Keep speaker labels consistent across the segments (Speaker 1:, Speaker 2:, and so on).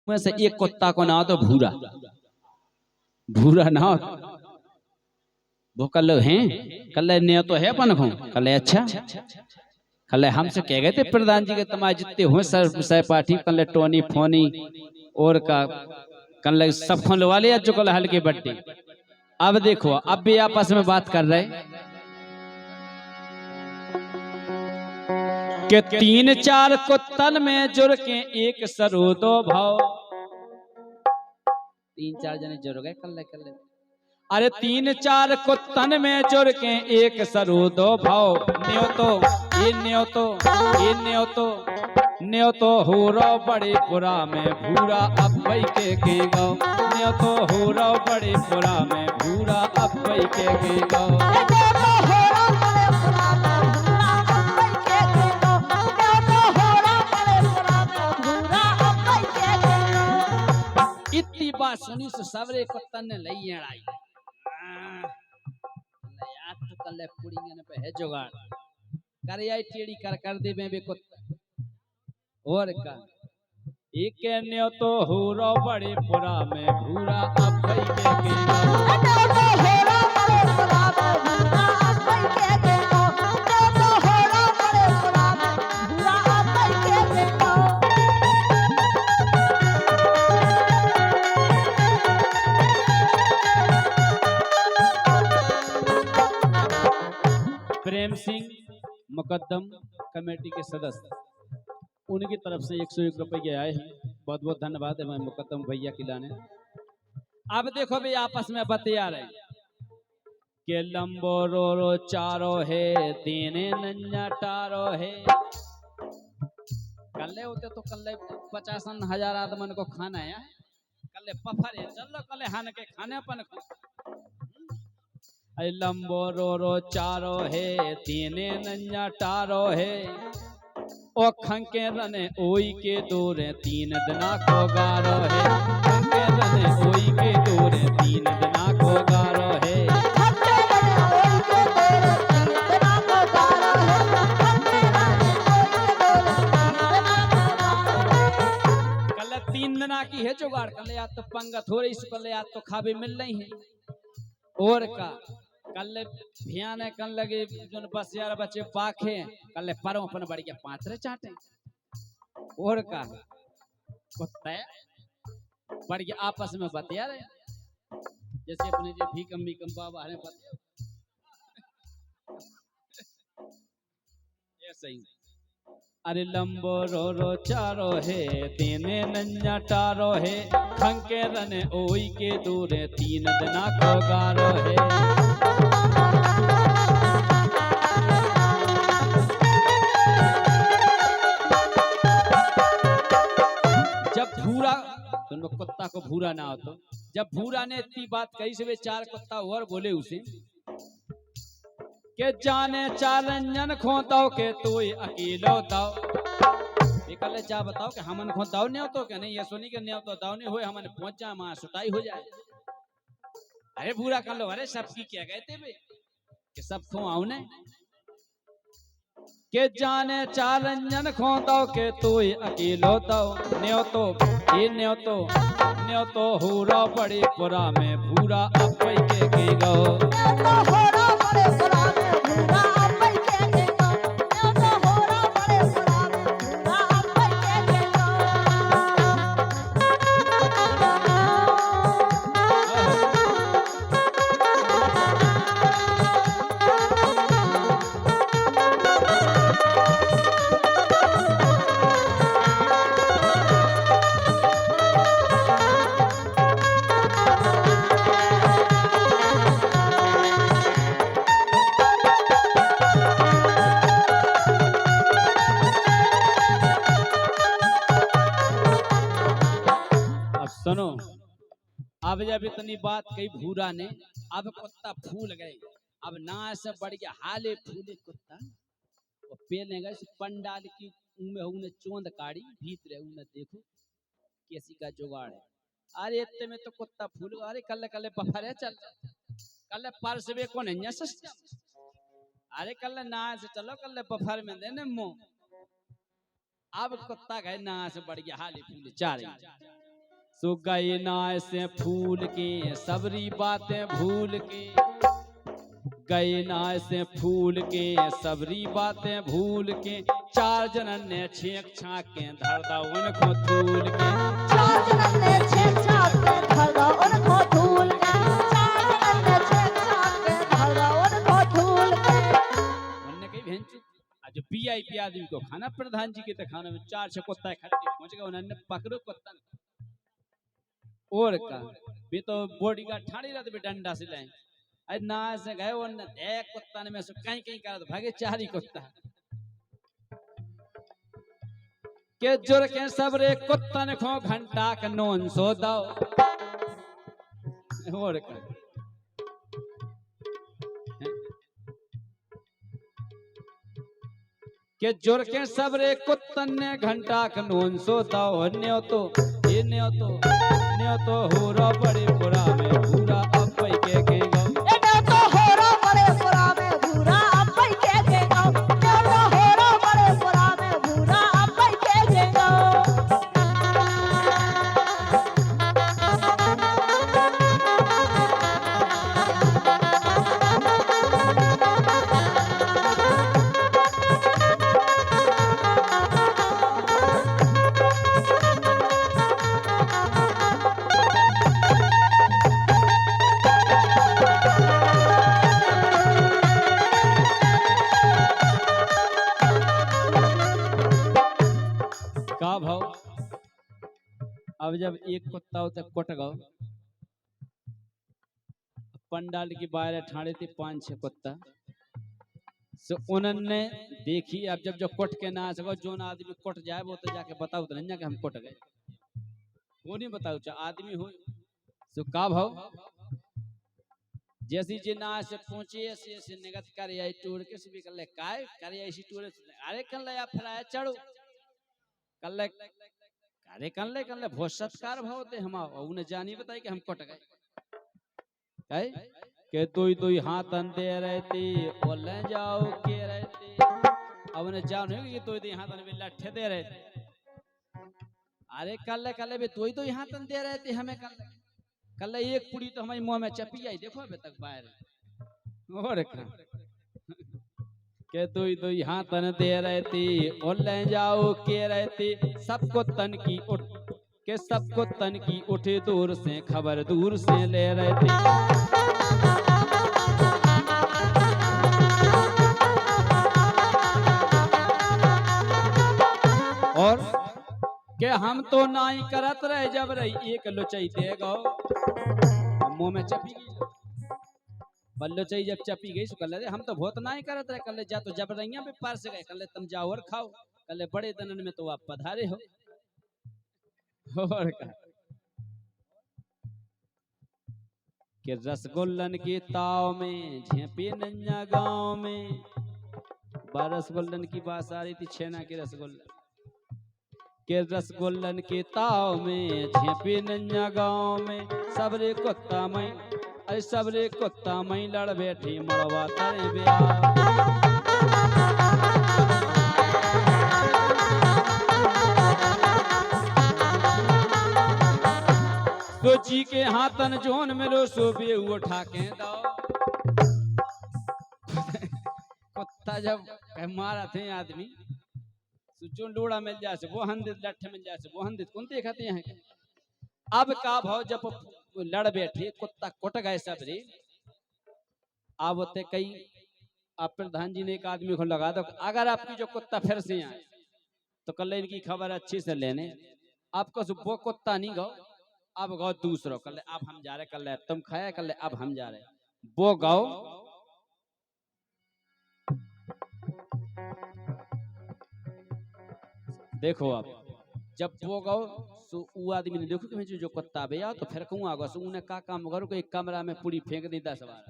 Speaker 1: में से एक कुत्ता को ना हो तो भूरा भूरा ना हो वो कल हैं कल ने तो है अपन को कल अच्छा कल हमसे कह गए थे प्रधान जी के तुम्हारे जितने हुए सर सहपाठी कल टोनी फोनी और का कल सब खोल वाले जो कल हल्के बट्टे। अब देखो अब भी आपस में बात कर रहे कि 3-4 कुत्तन में जुड़ के एक सरो दो भाव 3-4 जने जुड़ गए कल अरे 3-4 कुत्तन में जुड़ के एक सरो दो भाव न्यो तो हो रो बड़े पुरा में भूरा अब भाई के गाँव न्यो तो हो रो बड़े पुरा में भूरा अब भाई के गाँव इतनी बात सुनी से सवरे कुत्तन ने लई अड़ाई यार तो कल पुड़ियन पे है जुगाड़ कर आई टेढ़ी कर दे में भी कुत्ता और का एक न्यो तो हुरो बड़े पुरा में भूरा अब भाई प्रेम सिंह मुकद्दम कमेटी के सदस्य उनकी तरफ से 101 रुपये आए हैं। बहुत बहुत धन्यवाद है मैं मुकद्दम भैया की लाने। अब देखो भाई आपस में बतिया रहे के लंबो रो रो चारो है तीने नन्या टारो है कल होते तो कल 50,000 आदमन को खाना है कल पफर है चलो कल हन के खाने अपन लंबो रो रो चारो है तीने नन्या टारो है ओ खंके रने ओई के दूर 3 दिना को गारो है खंके रने ओई के दूर 3 दिना को गारो है कल 3 दिना की है जुगाड़ कल या तो पंगत हो रही कल या तो खाबे मिल रही है और का कल भियान कल लगे जो बस यार बच्चे पाखे कल परों अपन बढ़ गया 5 चाटे और का कुत्ता बढ़ गया आपस में बतिया रहे जैसे अपने जो भीकम बाबा है बतिया ऐसे ही अरे लंबो रो रो चारो है तीने नन्या टारो है खंके रने ओई के दूरे 3 दिना को गारो है तो कुत्ता को भूरा ना हो तो जब भूरा ने इतनी बात कही से वे 4 कुत्ता और बोले उसे के जाने 4 रंजन खोताओ के तू अकेलो ताओ कल जा बताओ कि हमन खो दाव नहीं हो तो क्या नहीं ये सुनी के नहीं तो दाव नहीं हो हमन पहुंचा मां सुताई हो जाए अरे भूरा कर लो अरे सबकी क्या कहते बे कि सब खो आओ ने के जाने 4 रंजन खोताओ के तू अकेलो ताओ न्यो तो हुरा बड़ी पुरा में भूरा अब के गो सुनो अब जब इतनी बात कही भूरा ने अब कुत्ता फूल गए अब ना से बढ़ गया हाले फूले कुत्ता वो पेले गए पंडाल की में उन्हें चोंद काड़ी भीतर उन्हें देखो कैसी का जुगाड़ है अरे इतने में तो कुत्ता फूल गया अरे कल बफर है चल कल परस वे कौन है सिस्टम अरे कल ना से चलो कल बफर में देने मुंह अब कुत्ता गए ना से बढ़ गया हाले फूले 4 सो गए नाय से फूल के सबरी बातें भूल के, गए नाय से फूल के सबरी बातें भूल के, चार जनन ने छेक छाक के धर दा उनको धूल के,
Speaker 2: चार जनन ने छेक छाक के धर दा उनको धूल के, चार जनन ने छेक छाक के धर दा उनको धूल के।
Speaker 1: उनने कही भेंचू आज वीआईपी आदमी को खाना प्रधान जी के तो खाना में चार छह कुत्ता इकट्ठे पहुंच गए, उन्होंने पकड़ो कुत्ता और का भी तो बॉडीगार्ड ठाड़ी रहते भी डंडा से लाए, अरे ना से गए उन्ने एक कुत्ता ने में से कहीं कहीं करत भागे चार ही कुत्ता के जोर के सबरे कुत्ता ने खो घंटा का नोन सो दाओ और का के जोर के सबरे कुत्तन ने घंटा का नोन सो दाओ, न्यो तो ये न्यो तो हो रो बड़े पुरा में पूरा अब भाई के गो,
Speaker 2: न्यो तो हो रो बड़े पुरा में पूरा अब भाई के गो, न्यो तो हो रो बड़े पुरा में पूरा अब भाई के गो।
Speaker 1: का भाव अब जब एक कुत्ता होता कुट गो, पंडाल की बाहर ठाड़े थी 5-6 कुत्ता, सो उन्होंने देखी अब जब जो कुट के ना सको जो ना आदमी कुट जाए वो तो जाके बताओ तो नहीं कि हम कुट गए, वो नहीं बताओ चाहे आदमी हो। सो का भाव जैसी जे ना से पहुंचे ऐसे निगत कर या टूर के से भी कर ले काय कर या इसी टूर अरे कर ले या फिर आया चढ़ो कर ले अरे कर ले बहुत सत्कार भाव दे हम उन्हें जानी बताई कि हम कट गए है के दो हाथ अंधे रहते और ले जाओ के रहते, अब उन्हें जाओ नहीं कि दो हाथ अंधे लट्ठे दे रहते, अरे कर ले भी दो हाथ अंधे रहते हमें कर ले एक पुड़ी तो हमारी मुंह में चपी आई देखो अभी तक बाहर और के दो हाथ दे रहती और ले जाओ के रहती, सबको तन की उठ के सबको तन की उठे दूर से खबर दूर से ले रहती, और के हम तो नाई करत रहे जब रही एक लोचई दे गो मुंह में चपी गई, बल्लो चाहिए जब चपी गई कल हम तो बहुत ना ही करत रहे, कल जा तो जब रैया पे पार से गए कल तुम जाओ और खाओ, कल बड़े दनन में तो आप पधारे हो और का कि रसगुल्लन की ताव में झेपे नन्या गांव में, 12 रसगुल्लन की बात आ रही थी छेना के रसगुल्लन के रसगुल्लन के ताव में झेपे नन्या गांव में, सबरे कुत्ता में अरे सबरे कुत्ता मई लड़ बैठी मड़वा तारे ब्याह, तो जी के हाथन जोन मिलो सो बे उठा के दो कुत्ता जब मारा थे आदमी जो लोड़ा मिल जाए वो हंदित लट्ठे मिल जाए वो हंदित कौन देखते हैं। अब का भाव जब लड़ बैठे कुत्ता कुट गए सब रे, अब होते कई आप प्रधान जी ने एक आदमी को लगा दो अगर आपकी जो कुत्ता फिर से आए तो कल इनकी खबर अच्छी से लेने, आपको वो कुत्ता नहीं गो अब गो दूसरो कल अब हम जा रहे कल तुम खाया कल अब हम जा रहे वो गाओ, देखो आप जब वो गाओ तो वो आदमी ने देखो कि जो कुत्ता भैया तो फिर कहूँ आगो सो उन्हें का काम करो एक कमरा में पूरी फेंक दी 10 बार,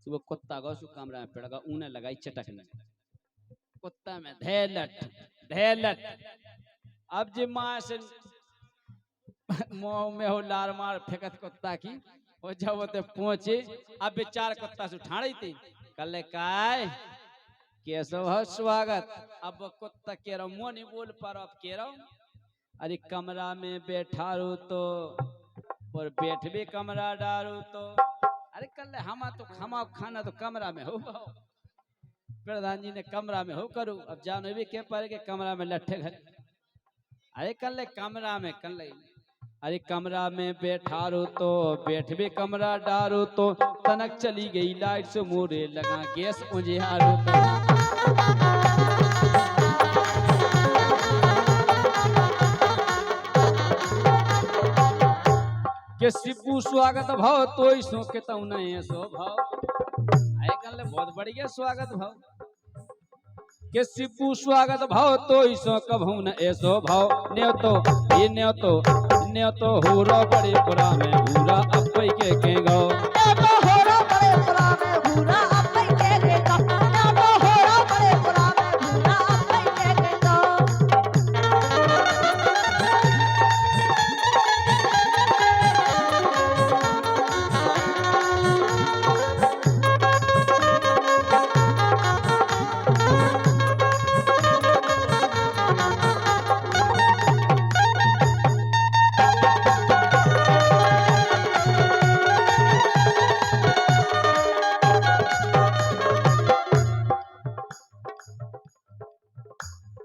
Speaker 1: तो वो कुत्ता गो सो कमरा में पड़ गया उन्हें लगाई चटकने कुत्ता में ढेलट अब जी माँ से मुंह में हो लार मार फेंकत कुत्ता की वो जब वो पहुंचे अब बेचार कुत्ता से उठाड़ी थी कल काय कैसो हो स्वागत, अब कुत्ता कह रहा मुंह नहीं बोल पा रहा अब कह रहा हूँ अरे कमरा में बैठा रू तो और बैठ भी कमरा डारू तो अरे कल हम तो खाना तो कमरा में हो प्रधान जी ने कमरा में हो करूँ अब जानो भी के पर के कमरा में लट्ठे घर अरे कल कमरा में कल अरे कमरा में बैठा रो तो बैठ भी कमरा डारो तो तनक चली गई लाइट से मोरे लगा गैस उजियारो तो के सिब्बू स्वागत भाव तो सो के तऊ नहीं सो भाव आए कल बहुत बढ़िया स्वागत भाव के सिब्बू स्वागत भाव तो सो कभू न ऐसो भाव न्यो तो हो रो बड़े पुरा में भूरा अपई के गो
Speaker 2: न्यो तो हो रो बड़े पुरा में भूरा अपई के गो न्यो तो हो रो बड़े पुरा में भूरा अपई के गो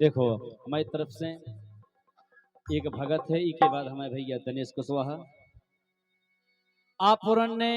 Speaker 1: देखो हमारी तरफ से एक भगत है, इसके बाद हमारे भैया दिनेश कुशवाहा आप ने